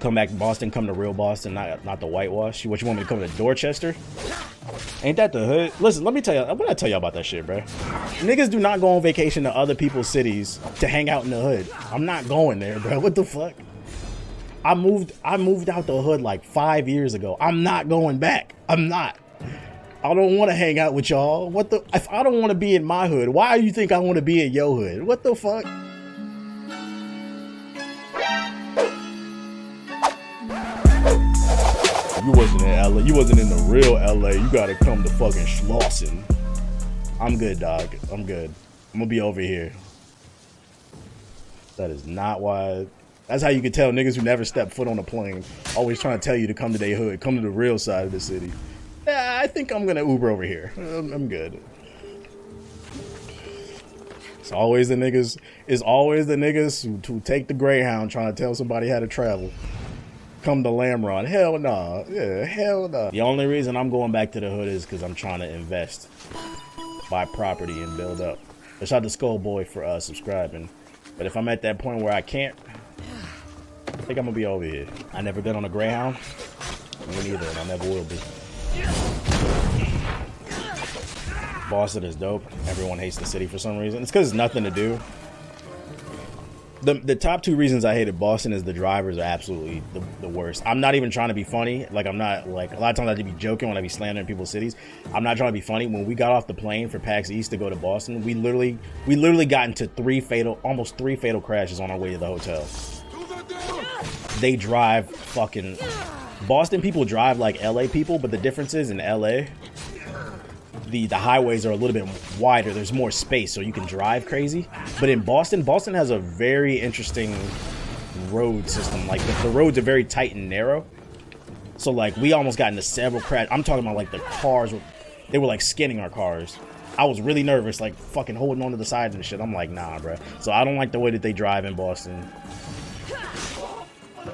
come back to Boston, come to real Boston, not the whitewash. What, you want me to come to Dorchester? Ain't that the hood? Listen, let me tell you. I'm gonna tell you about that shit, bro. Niggas do not go on vacation to other people's cities to hang out in the hood. I'm not going there, bro. What the fuck? I moved out the hood like 5 years ago. I'm not going back. I'm not. I don't want to hang out with y'all. What the? If I don't want to be in my hood, why do you think I want to be in your hood? What the fuck? You wasn't in LA. You wasn't in the real LA. You gotta come to fucking Schlosson. I'm good, dog. I'm good. I'm gonna be over here. That is not why. That's how you can tell niggas who never step foot on a plane always trying to tell you to come to their hood, come to the real side of the city. Yeah, I think I'm gonna Uber over here. I'm good. It's always the niggas. It's always the niggas who take the Greyhound trying to tell somebody how to travel. Come to Lamron. Hell nah. Yeah, hell nah. The only reason I'm going back to the hood is because I'm trying to invest, buy property, and build up. Shout out to Skullboy for subscribing. But if I'm at that point where I can't, I think I'm gonna be over here. I never been on a Greyhound. Me neither, and I never will be. Boston is dope. Everyone hates the city for some reason. It's because it's nothing to do. The top two reasons I hated Boston is the drivers are absolutely the worst. I'm not even trying to be funny. Like, I'm not, like, a lot of times I have to be joking when I be slandering people's cities. I'm not trying to be funny. When we got off the plane for PAX East to go to Boston, we literally got into almost three fatal crashes on our way to the hotel. They drive fucking, Boston people drive like LA people, but the difference is in LA, the highways are a little bit wider. There's more space, so you can drive crazy. But in Boston has a very interesting road system. Like, the roads are very tight and narrow. So, like, we almost got into several crashes. I'm talking about, like, the cars, they were, like, skinning our cars. I was really nervous, like, fucking holding onto the side and shit. I'm like, nah, bro. So I don't like the way that they drive in Boston.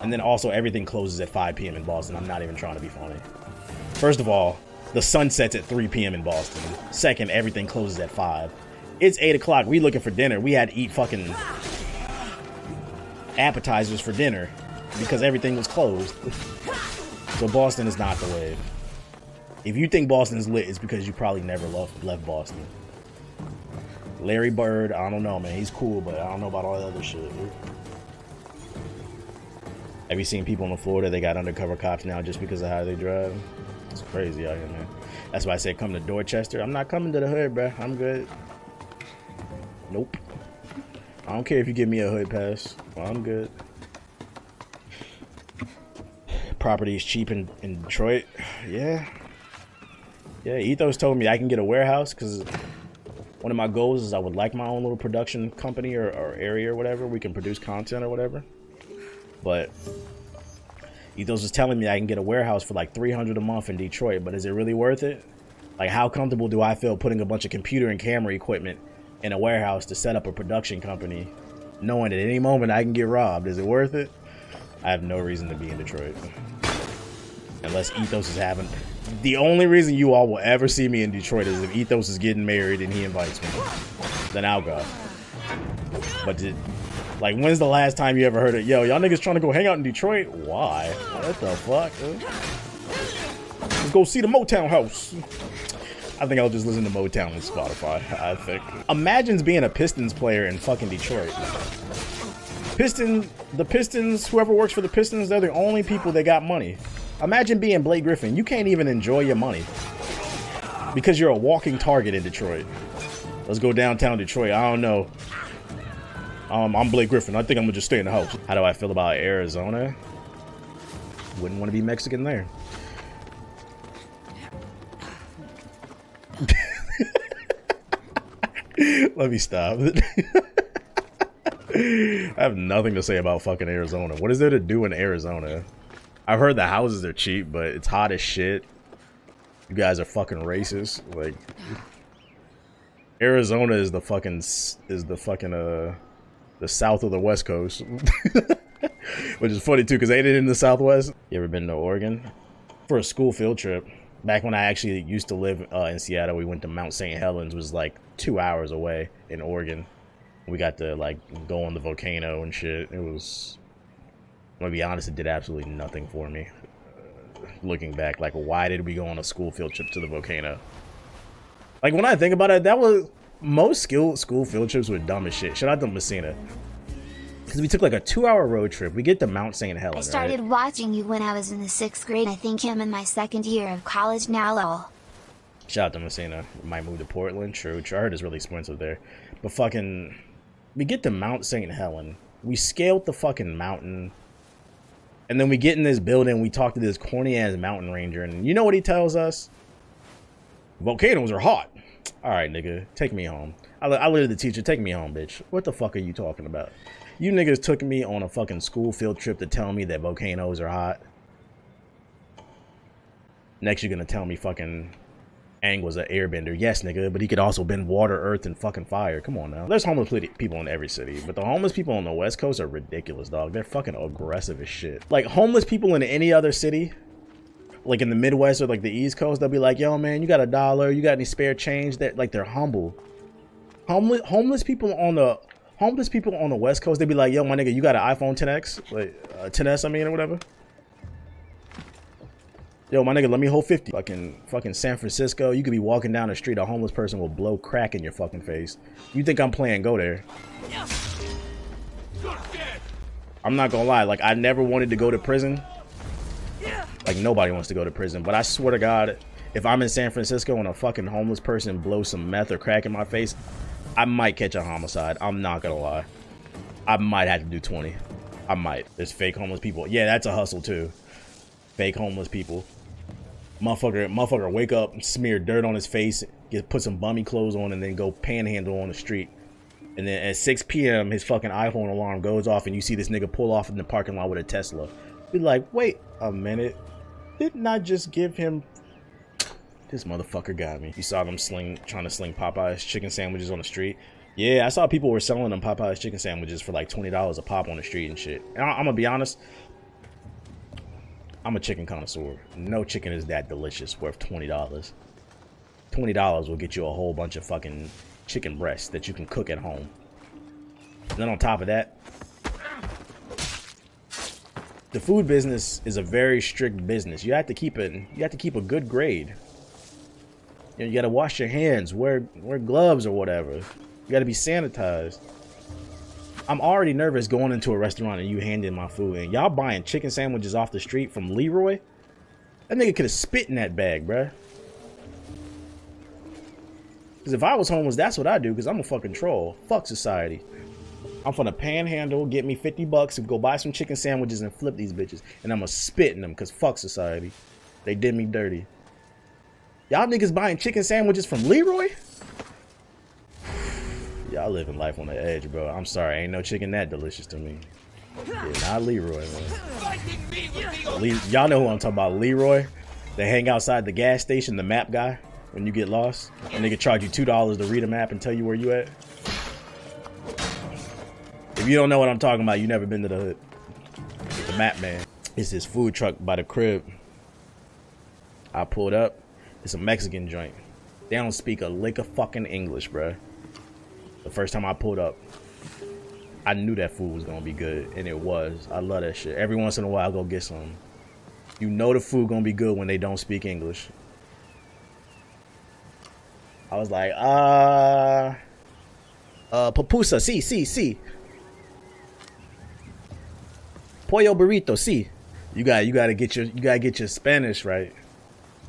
And then also, everything closes at 5 p.m. in Boston. I'm not even trying to be funny. First of all, the sun sets at 3 p.m. in Boston. Second, everything closes at 5. It's 8 o'clock. We looking for dinner. We had to eat fucking appetizers for dinner because everything was closed. So Boston is not the wave. If you think Boston is lit, it's because you probably never left Boston. Larry Bird, I don't know, man. He's cool, but I don't know about all that other shit, dude. Have you seen people in Florida? They got undercover cops now just because of how they drive. It's crazy out here, man. That's why I said come to Dorchester. I'm not coming to the hood, bro. I'm good. Nope. I don't care if you give me a hood pass. Well, I'm good. Property is cheap in Detroit. Yeah. Yeah, Ethos told me I can get a warehouse because one of my goals is I would like my own little production company or area or whatever. We can produce content or whatever. But Ethos was telling me I can get a warehouse for like $300 a month in Detroit, but is it really worth it? Like, how comfortable do I feel putting a bunch of computer and camera equipment in a warehouse to set up a production company, knowing at any moment I can get robbed? Is it worth it? I have no reason to be in Detroit. Unless Ethos is having... The only reason you all will ever see me in Detroit is if Ethos is getting married and he invites me. Then I'll go. But like, when's the last time you ever heard it? Yo, y'all niggas trying to go hang out in Detroit? Why? What the fuck? Let's go see the Motown house. I think I'll just listen to Motown on Spotify, I think. Imagine being a Pistons player in fucking Detroit. The Pistons, whoever works for the Pistons, they're the only people that got money. Imagine being Blake Griffin. You can't even enjoy your money because you're a walking target in Detroit. Let's go downtown Detroit. I don't know. I'm Blake Griffin. I think I'm gonna just stay in the house. How do I feel about Arizona? Wouldn't want to be Mexican there. Let me stop. I have nothing to say about fucking Arizona. What is there to do in Arizona? I've heard the houses are cheap, but it's hot as shit. You guys are fucking racist. Like, Arizona is the fucking the south of the West Coast. Which is funny too, because ain't it in the Southwest? You ever been to Oregon? For a school field trip. Back when I actually used to live in Seattle, we went to Mount St. Helens, was like 2 hours away in Oregon. We got to like go on the volcano and shit. It was I'm gonna be honest, it did absolutely nothing for me. Looking back, like, why did we go on a school field trip to the volcano? Like, when I think about it, that was... Most school field trips were dumb as shit. Shout out to Messina. Because we took like a 2-hour road trip. We get to Mount St. Helens. I started watching you when I was in the 6th grade. I think I'm in my 2nd year of college now, lol. Shout out to Messina. Might move to Portland. True. I heard it's really expensive there. But fucking... We get to Mount St. Helens. We scaled the fucking mountain. And then we get in this building. We talk to this corny-ass mountain ranger. And you know what he tells us? Volcanoes are hot. Alright, nigga. Take me home. I literally the teacher. Take me home, bitch. What the fuck are you talking about? You niggas took me on a fucking school field trip to tell me that volcanoes are hot. Next, you're gonna tell me fucking Aang was an airbender. Yes, nigga, but he could also bend water, earth, and fucking fire. Come on now. There's homeless people in every city, but the homeless people on the West Coast are ridiculous, dog. They're fucking aggressive as shit. Like, homeless people in any other city, like in the Midwest or like the East Coast, they'll be like, yo, man, you got $1? You got any spare change? That, like, they're humble. Homeless people on the West Coast, they be like, yo, my nigga, you got an iPhone 10X? Like, 10S, I mean, or whatever? Yo, my nigga, let me hold 50. Fucking San Francisco, you could be walking down the street, a homeless person will blow crack in your fucking face. You think I'm playing go there? I'm not gonna lie, like, I never wanted to go to prison. Like, nobody wants to go to prison, but I swear to God, if I'm in San Francisco and a fucking homeless person blows some meth or crack in my face, I might catch a homicide. I'm not gonna lie. I might have to do 20. I might. There's fake homeless people. Yeah, that's a hustle too. Fake homeless people. Motherfucker wake up, smear dirt on his face, put some bummy clothes on, and then go panhandle on the street. And then at 6 p.m., his fucking iPhone alarm goes off, and you see this nigga pull off in the parking lot with a Tesla. Be like, wait a minute. Didn't I just give him... This motherfucker got me. You saw them trying to sling Popeye's chicken sandwiches on the street. Yeah, I saw people were selling them Popeye's chicken sandwiches for like $20 a pop on the street and shit. And I'm gonna be honest, I'm a chicken connoisseur. No chicken is that delicious worth $20. $20 will get you a whole bunch of fucking chicken breasts that you can cook at home. And then on top of that, the food business is a very strict business. You have to keep a good grade. You know, you gotta wash your hands, wear gloves or whatever. You gotta be sanitized. I'm already nervous going into a restaurant and you handing my food and y'all buying chicken sandwiches off the street from Leroy. That nigga could have spit in that bag, bruh. Cause if I was homeless, that's what I do, cause I'm a fucking troll. Fuck society. I'm finna panhandle, get me $50 and go buy some chicken sandwiches and flip these bitches. And I'm gonna spit in them, cause fuck society. They did me dirty. Y'all niggas buying chicken sandwiches from Leroy? Y'all living life on the edge, bro. I'm sorry, ain't no chicken that delicious to me. Yeah, not Leroy, man. Y'all know who I'm talking about, Leroy. They hang outside the gas station, the map guy, when you get lost. And they can charge you $2 to read a map and tell you where you at. If you don't know what I'm talking about, you never been to the hood. The map man. It's this food truck by the crib. I pulled up. It's a Mexican joint. They don't speak a lick of fucking English, bruh. The first time I pulled up, I knew that food was gonna be good, and it was. I love that shit. Every once in a while, I go get some. You know the food gonna be good when they don't speak English. I was like, pupusa, sí. Pollo burrito, sí. You gotta get your Spanish right.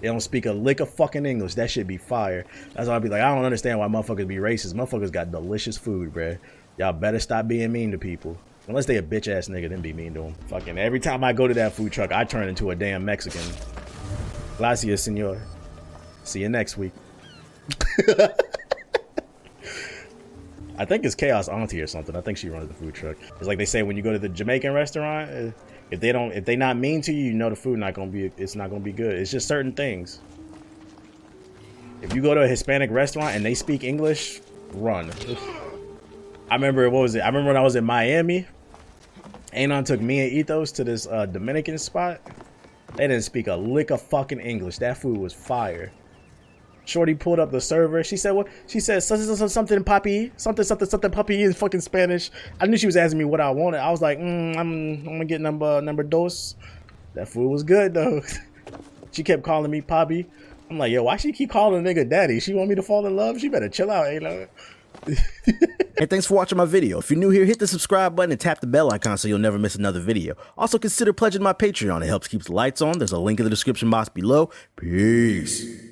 They don't speak a lick of fucking English. That shit be fire. That's why I be like, I don't understand why motherfuckers be racist. Motherfuckers got delicious food, bruh. Y'all better stop being mean to people. Unless they a bitch ass nigga, then be mean to them. Fucking every time I go to that food truck, I turn into a damn Mexican. Gracias, senor. See you next week. I think it's Chaos Auntie or something. I think she runs the food truck. It's like they say when you go to the Jamaican restaurant, if they not mean to you, you know the food it's not gonna be good. It's just certain things. If you go to a Hispanic restaurant and they speak English, run. I remember when I was in Miami, Anon took me and Ethos to this Dominican spot. They didn't speak a lick of fucking English. That food was fire. Shorty pulled up the server. She said, "What?" She said, "Something puppy, something puppy" in fucking Spanish. I knew she was asking me what I wanted. I was like, I'm gonna get number dos. That food was good though. She kept calling me Poppy. I'm like, yo, why she keep calling a nigga daddy? She want me to fall in love? She better chill out, Ayla. Hey, thanks for watching my video. If you're new here, hit the subscribe button and tap the bell icon so you'll never miss another video. Also, consider pledging my Patreon. It helps keep the lights on. There's a link in the description box below. Peace.